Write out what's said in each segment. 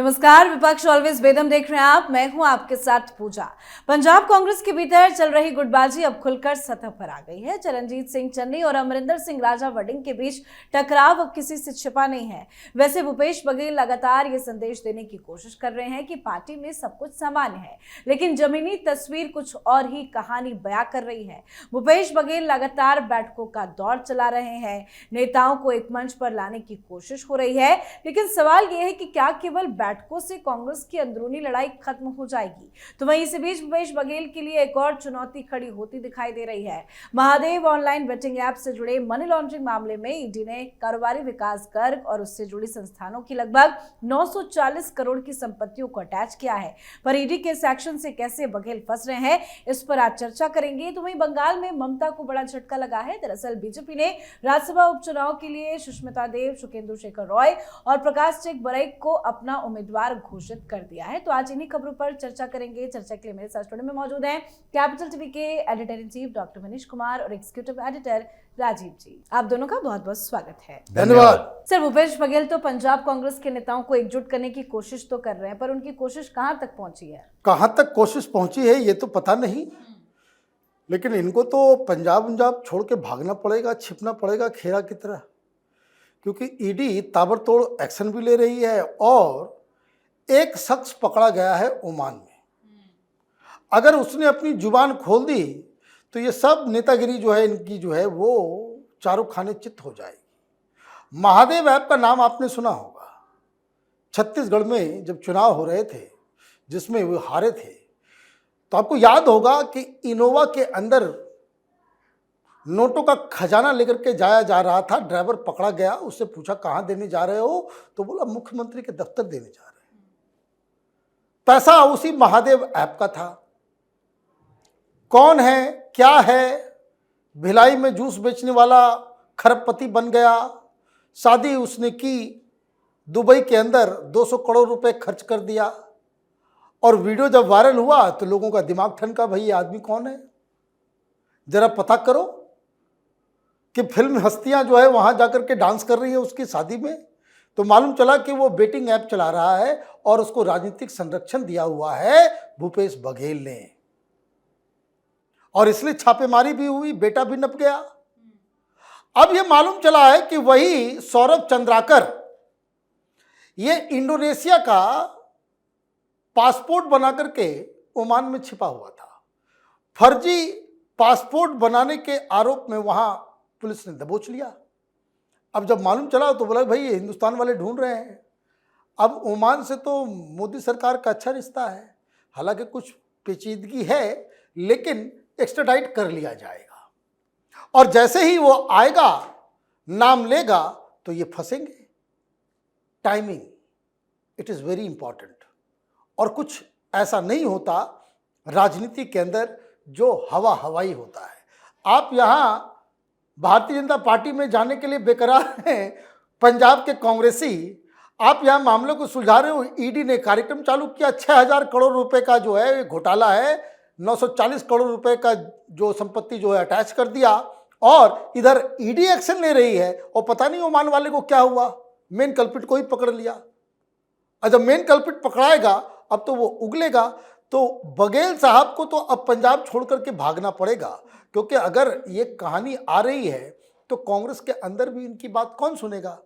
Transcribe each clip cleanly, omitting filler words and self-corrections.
नमस्कार, विपक्ष ऑलवेज बेदम देख रहे हैं आप। मैं हूं आपके साथ पूजा। पंजाब कांग्रेस के भीतर चल रही गुटबाजी अब खुलकर सतह पर आ गई है। चरणजीत सिंह चन्नी और अमरिंदर सिंह राजा वडिंग के बीच टकराव अब किसी से छिपा नहीं है। वैसे भूपेश बघेल लगातार ये संदेश देने की कोशिश कर रहे हैं कि पार्टी में सब कुछ सामान्य है, लेकिन जमीनी तस्वीर कुछ और ही कहानी बयां कर रही है। भूपेश बघेल लगातार बैठकों का दौर चला रहे हैं, नेताओं को एक मंच पर लाने की कोशिश हो रही है, लेकिन सवाल यह है कि क्या केवल बैठकों से कांग्रेस की अंदरूनी लड़ाई खत्म हो जाएगी? तो वहीं इसी बीच भूपेश बघेल के लिए एक और चुनौती खड़ी होती दिखाई दे रही है। महादेव ऑनलाइन बेटिंग ऐप से जुड़े मनी लॉन्ड्रिंग मामले में ईडी ने कारोबारी विकास गर्ग और उससे जुड़ी संस्थानों की लगभग 940 करोड़ की संपत्तियों को अटैच किया है। पर ईडी के सेक्शन से कैसे बघेल फंस रहे हैं, इस पर आज चर्चा करेंगे। तो वहीं बंगाल में ममता को बड़ा झटका लगा है। दरअसल बीजेपी ने राज्यसभा उपचुनाव के लिए सुष्मिता देव, शुकेंदु शेखर रॉय और प्रकाश चेक बरैक को अपना उम्मीदवार घोषित कर दिया है। तो आज इन्हीं खबरों पर चर्चा करेंगे। चर्चा के लिए मेरे साथ स्टूडियो में मौजूद हैं कैपिटल टीवी के editor in chief doctor Manish Kumar और एग्जीक्यूटिव एडिटर राजीव जी। आप दोनों का बहुत बहुत स्वागत है। धन्यवाद। सर, भूपेश बघेल तो पंजाब कांग्रेस के नेताओं को एकजुट करने की कोशिश तो कर रहे हैं, पर उनकी कोशिश कहां तक पहुंची है? कहां तक कोशिश पहुंची है ये तो पता नहीं, लेकिन इनको तो पंजाब छोड़ के भागना पड़ेगा, छिपना पड़ेगा खेरा की तरह, क्योंकि ईडी ताबड़तोड़ एक्शन भी ले रही है और एक शख्स पकड़ा गया है ओमान में। अगर उसने अपनी जुबान खोल दी तो ये सब नेतागिरी जो है इनकी जो है वो चारों खाने चित हो जाएगी। महादेव ऐप का नाम आपने सुना होगा। छत्तीसगढ़ में जब चुनाव हो रहे थे जिसमें वो हारे थे, तो आपको याद होगा कि इनोवा के अंदर नोटों का खजाना लेकर के जाया जा रहा था। ड्राइवर पकड़ा गया, उससे पूछा कहाँ देने जा रहे हो, तो बोला मुख्यमंत्री के दफ्तर देने जा रहे हैं। पैसा उसी महादेव ऐप का था। कौन है, क्या है? भिलाई में जूस बेचने वाला खरबपति बन गया। शादी उसने की, दुबई के अंदर 200 करोड़ रुपए खर्च कर दिया और वीडियो जब वायरल हुआ तो लोगों का दिमाग ठनका, भाई ये आदमी कौन है, जरा पता करो। कि फिल्म हस्तियां जो है वहां जाकर के डांस कर रही है उसकी शादी में, तो मालूम चला कि वो बेटिंग ऐप चला रहा है और उसको राजनीतिक संरक्षण दिया हुआ है भूपेश बघेल ने, और इसलिए छापेमारी भी हुई, बेटा भी नप गया। अब ये मालूम चला है कि वही सौरभ चंद्राकर ये इंडोनेशिया का पासपोर्ट बना करके ओमान में छिपा हुआ था। फर्जी पासपोर्ट बनाने के आरोप में वहां पुलिस ने दबोच लिया। अब जब मालूम चला तो बोला भाई ये हिंदुस्तान वाले ढूंढ रहे हैं। अब ओमान से तो मोदी सरकार का अच्छा रिश्ता है, हालांकि कुछ पेचीदगी है, लेकिन एक्स्ट्राडाइट कर लिया जाएगा और जैसे ही वो आएगा, नाम लेगा, तो ये फंसेंगे। Timing it is very important. और कुछ ऐसा नहीं होता राजनीति के अंदर जो हवाई होता है। आप यहाँ भारतीय जनता पार्टी में जाने के लिए बेकरार हैं, पंजाब के कांग्रेसी, आप यहाँ मामले को सुलझा रहे हो। ईडी ने कार्यक्रम चालू किया, 6000 करोड़ रुपए का जो है घोटाला है, 940 करोड़ रुपए का जो संपत्ति जो है अटैच कर दिया, और इधर ईडी एक्शन ले रही है और पता नहीं ओमान वाले को क्या हुआ, मेन कल्पिट को ही पकड़ लिया। और जब मेन कल्पिट पकड़ाएगा अब तो वो उगलेगा। तो बघेल साहब को तो अब पंजाब छोड़ करके भागना पड़ेगा, क्योंकि अगर ये कहानी आ रही है तो कांग्रेस के अंदर भी इनकी बात कौन सुनेगा।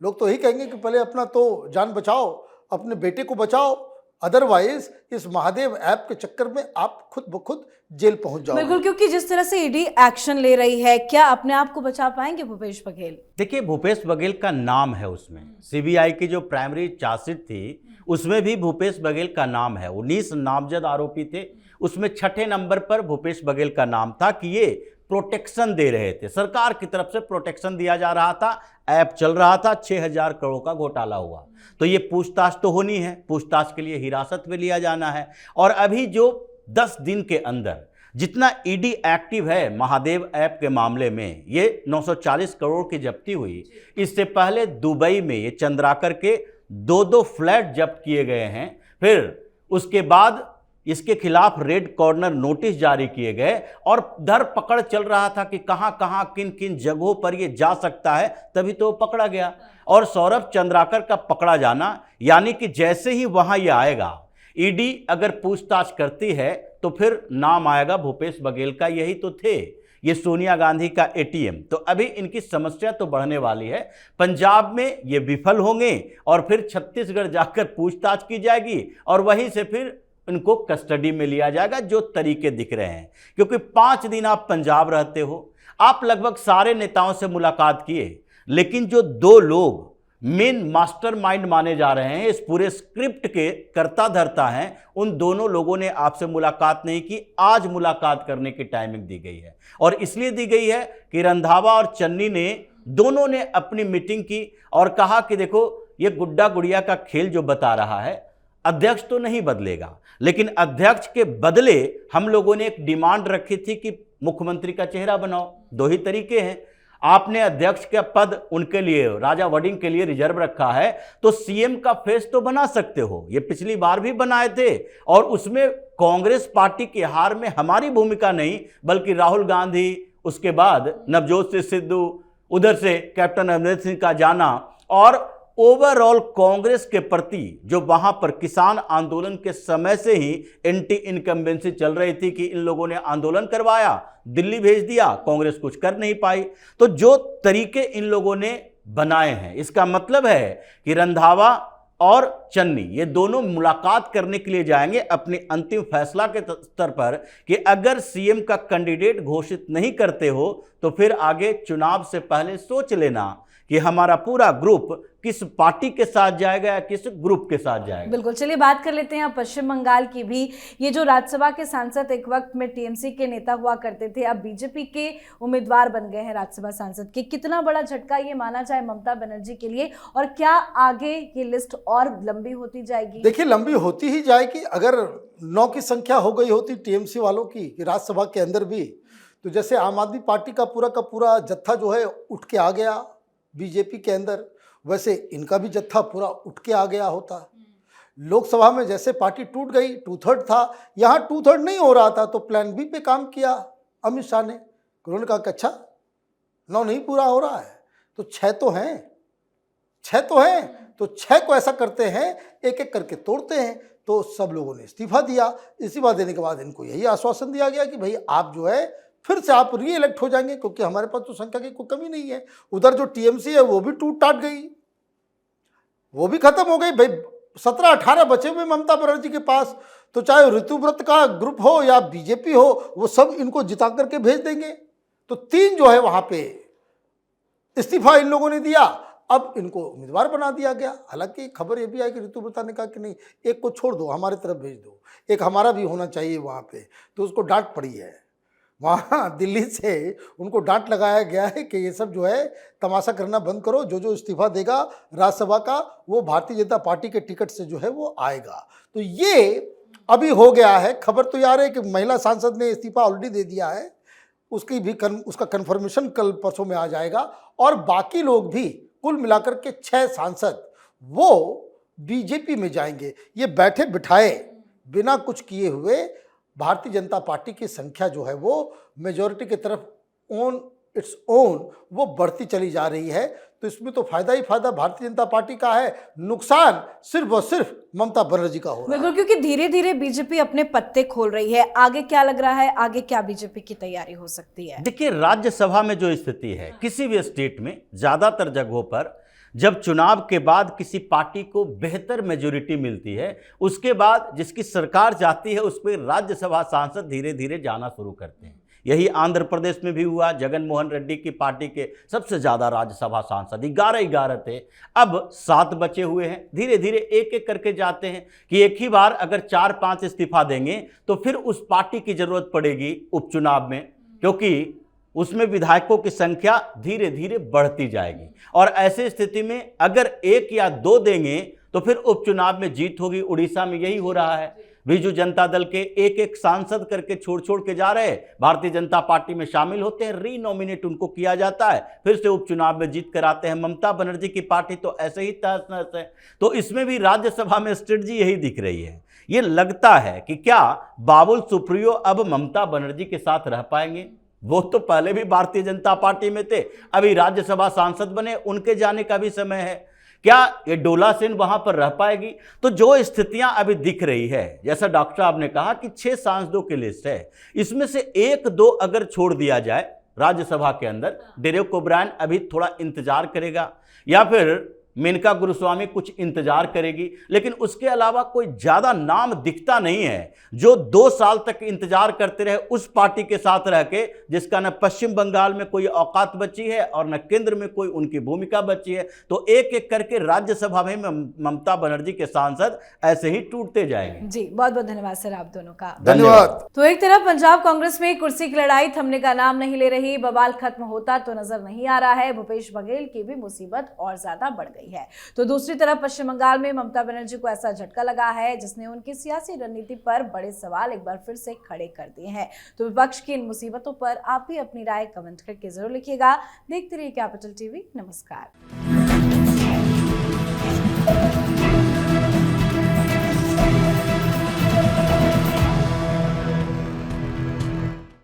लोग तो यही कहेंगे कि पहले अपना तो जान बचाओ, अपने बेटे को बचाओ, अदरवाइज इस महादेव ऐप के चक्कर में आप खुद ब खुद जेल पहुंच जाओगे। बिल्कुल, क्योंकि जिस तरह से ईडी एक्शन ले रही है, क्या अपने आप को बचा पाएंगे भूपेश बघेल? देखिए, भूपेश बघेल का नाम है उसमें। सीबीआई की जो प्राइमरी चार्जशीट थी उसमें भी भूपेश बघेल का नाम है। 19 नामजद आरोपी थे, उसमें 6ठे नंबर पर भूपेश बघेल का नाम था कि ये प्रोटेक्शन दे रहे थे, सरकार की तरफ से प्रोटेक्शन दिया जा रहा था, ऐप चल रहा था, 6000 करोड़ का घोटाला हुआ। तो ये पूछताछ तो होनी है, पूछताछ के लिए हिरासत में लिया जाना है। और अभी जो 10 दिन के अंदर जितना ईडी एक्टिव है महादेव ऐप के मामले में, ये 940 करोड़ की जब्ती हुई। इससे पहले दुबई में ये चंद्राकर के 2 फ्लैट जब्त किए गए हैं। फिर उसके बाद इसके खिलाफ रेड कॉर्नर नोटिस जारी किए गए और धर पकड़ चल रहा था कि कहां कहां किन किन जगहों पर ये जा सकता है, तभी तो पकड़ा गया। और सौरभ चंद्राकर का पकड़ा जाना यानी कि जैसे ही वहां ये आएगा, ईडी अगर पूछताछ करती है तो फिर नाम आएगा भूपेश बघेल का, यही तो थे ये सोनिया गांधी का एटीएम। तो अभी इनकी समस्या तो बढ़ने वाली है। पंजाब में ये विफल होंगे और फिर छत्तीसगढ़ जाकर पूछताछ की जाएगी और वहीं से फिर इनको कस्टडी में लिया जाएगा, जो तरीके दिख रहे हैं। क्योंकि 5 दिन आप पंजाब रहते हो, आप लगभग सारे नेताओं से मुलाकात किए, लेकिन जो 2 लोग मेन मास्टरमाइंड माने जा रहे हैं, इस पूरे स्क्रिप्ट के कर्ता धर्ता हैं, उन दोनों लोगों ने आपसे मुलाकात नहीं की। आज मुलाकात करने की टाइमिंग दी गई है और इसलिए दी गई है कि रंधावा और चन्नी ने दोनों ने अपनी मीटिंग की और कहा कि देखो, ये गुड्डा गुड़िया का खेल जो बता रहा है, अध्यक्ष तो नहीं बदलेगा, लेकिन अध्यक्ष के बदले हम लोगों ने एक डिमांड रखी थी कि मुख्यमंत्री का चेहरा बनाओ। 2 ही तरीके हैं, आपने अध्यक्ष का पद उनके लिए, राजा वडिंग के लिए रिजर्व रखा है, तो सीएम का फेस तो बना सकते हो। ये पिछली बार भी बनाए थे और उसमें कांग्रेस पार्टी की हार में हमारी भूमिका नहीं, बल्कि राहुल गांधी, उसके बाद नवजोत सिंह सिद्धू, उधर से कैप्टन अमरिंदर सिंह का जाना और ओवरऑल कांग्रेस के प्रति जो वहां पर किसान आंदोलन के समय से ही एंटी इनकम्बेंसी चल रही थी कि इन लोगों ने आंदोलन करवाया, दिल्ली भेज दिया, कांग्रेस कुछ कर नहीं पाई। तो जो तरीके इन लोगों ने बनाए हैं, इसका मतलब है कि रंधावा और चन्नी ये दोनों मुलाकात करने के लिए जाएंगे अपने अंतिम फैसला के स्तर पर कि अगर सीएम का कैंडिडेट घोषित नहीं करते हो तो फिर आगे चुनाव से पहले सोच लेना कि हमारा पूरा ग्रुप किस पार्टी के साथ जाएगा या किस ग्रुप के साथ जाएगा। बिल्कुल, चलिए बात कर लेते हैं अब पश्चिम बंगाल की भी। ये जो राज्यसभा के सांसद एक वक्त में टीएमसी के नेता हुआ करते थे, अब बीजेपी के उम्मीदवार बन गए हैं राज्यसभा सांसद के। कितना बड़ा झटका ये माना जाए ममता बनर्जी के लिए, और क्या आगे ये लिस्ट और लंबी होती जाएगी? देखिए, लंबी होती ही जाएगी। अगर 9 की संख्या हो गई होती टीएमसी वालों की राज्यसभा के अंदर भी, तो जैसे आम आदमी पार्टी का पूरा जत्था जो है उठ के आ गया बीजेपी के अंदर, वैसे इनका भी जत्था पूरा उठ के आ गया होता। लोकसभा में जैसे पार्टी टूट गई, 2/3 था, यहाँ 2/3 नहीं हो रहा था, तो प्लान बी पे काम किया अमित शाह ने। उन्होंने कहा कि अच्छा 9 नहीं पूरा हो रहा है तो 6 तो हैं, 6 तो हैं, तो 6 को ऐसा करते हैं, एक एक करके तोड़ते हैं। तो सब लोगों ने इस्तीफा दिया। इस्तीफा देने के बाद इनको यही आश्वासन दिया गया कि भाई आप जो है फिर से आप री इलेक्ट हो जाएंगे, क्योंकि हमारे पास तो संख्या की कोई कमी नहीं है। उधर जो टीएमसी है वो भी टूट टाट गई, वो भी खत्म हो गई। भाई 17-18 बचे हुए ममता बनर्जी के पास, तो चाहे ऋतुव्रत का ग्रुप हो या बीजेपी हो, वो सब इनको जिता करके भेज देंगे। तो 3 जो है वहां पे इस्तीफा इन लोगों ने दिया, अब इनको उम्मीदवार बना दिया गया। हालांकि खबर ये भी आई कि ऋतुव्रता ने कहा कि नहीं, एक को छोड़ दो, हमारे तरफ भेज दो, एक हमारा भी होना चाहिए वहां पे। तो उसको डांट पड़ी है, वहाँ दिल्ली से उनको डांट लगाया गया है कि ये सब जो है तमाशा करना बंद करो, जो इस्तीफा देगा राज्यसभा का वो भारतीय जनता पार्टी के टिकट से जो है वो आएगा। तो ये अभी हो गया है। खबर तो यार है कि महिला सांसद ने इस्तीफा ऑलरेडी दे दिया है, उसकी भी उसका कन्फर्मेशन कल परसों में आ जाएगा। और बाकी लोग भी कुल मिलाकर के 6 सांसद वो बीजेपी में जाएंगे। ये बैठे बिठाए बिना कुछ किए हुए भारतीय जनता पार्टी की संख्या जो है वो मेजॉरिटी की तरफ ऑन इट्स ओन वो बढ़ती चली जा रही है। तो इसमें तो फायदा ही फायदा भारतीय जनता पार्टी का है, नुकसान सिर्फ और सिर्फ ममता बनर्जी का हो रहा है। बिल्कुल, क्योंकि धीरे धीरे बीजेपी अपने पत्ते खोल रही है। आगे क्या लग रहा है, आगे क्या बीजेपी की तैयारी हो सकती है? देखिए, राज्यसभा में जो स्थिति है, किसी भी स्टेट में ज्यादातर जगहों पर जब चुनाव के बाद किसी पार्टी को बेहतर मेजोरिटी मिलती है, उसके बाद जिसकी सरकार जाती है उस पर राज्यसभा सांसद धीरे धीरे जाना शुरू करते हैं। यही आंध्र प्रदेश में भी हुआ। जगन मोहन रेड्डी की पार्टी के सबसे ज़्यादा राज्यसभा सांसद 11 थे, अब 7 बचे हुए हैं। धीरे धीरे एक एक करके जाते हैं कि एक ही बार अगर 4-5 इस्तीफा देंगे तो फिर उस पार्टी की ज़रूरत पड़ेगी उपचुनाव में, क्योंकि उसमें विधायकों की संख्या धीरे धीरे बढ़ती जाएगी। और ऐसी स्थिति में अगर 1 या 2 देंगे तो फिर उपचुनाव में जीत होगी। उड़ीसा में यही हो रहा है। बीजू जनता दल के एक सांसद करके छोड़ के जा रहे, भारतीय जनता पार्टी में शामिल होते हैं, रीनॉमिनेट उनको किया जाता है, फिर से उपचुनाव में जीत कर आते हैं। ममता बनर्जी की पार्टी तो ऐसे ही तहस नहस है। तो इसमें भी राज्यसभा में स्ट्रेटजी यही दिख रही है ये लगता है कि क्या बाबुल सुप्रियो अब ममता बनर्जी के साथ रह पाएंगे? वो तो पहले भी भारतीय जनता पार्टी में थे, अभी राज्यसभा सांसद बने, उनके जाने का भी समय है। क्या ये डोला सेन वहां पर रह पाएगी? तो जो स्थितियां अभी दिख रही है, जैसा डॉक्टर साहब ने कहा कि 6 सांसदों की लिस्ट है, इसमें से 1-2 अगर छोड़ दिया जाए राज्यसभा के अंदर, डेरेक ओब्रायन अभी थोड़ा इंतजार करेगा या फिर मेनका गुरुस्वामी कुछ इंतजार करेगी, लेकिन उसके अलावा कोई ज्यादा नाम दिखता नहीं है जो 2 साल तक इंतजार करते रहे उस पार्टी के साथ रह के, जिसका न पश्चिम बंगाल में कोई औकात बची है और न केंद्र में कोई उनकी भूमिका बची है। तो एक एक करके राज्यसभा में ममता बनर्जी के सांसद ऐसे ही टूटते जाएंगे। जी, बहुत बहुत धन्यवाद सर आप दोनों का। धन्यवाद। तो एक तरफ पंजाब कांग्रेस में कुर्सी की लड़ाई थमने का नाम नहीं ले रही, बवाल खत्म होता तो नजर नहीं आ रहा है, भूपेश बघेल की भी मुसीबत और ज्यादा बढ़ गई है। तो दूसरी तरफ पश्चिम बंगाल में ममता बनर्जी को ऐसा झटका लगा है जिसने उनकी सियासी रणनीति पर बड़े सवाल एक बार फिर से खड़े कर दिए हैं। तो विपक्ष की इन मुसीबतों पर आप भी अपनी राय कमेंट करके जरूर लिखिएगा। देखते रहिए कैपिटल टीवी। नमस्कार।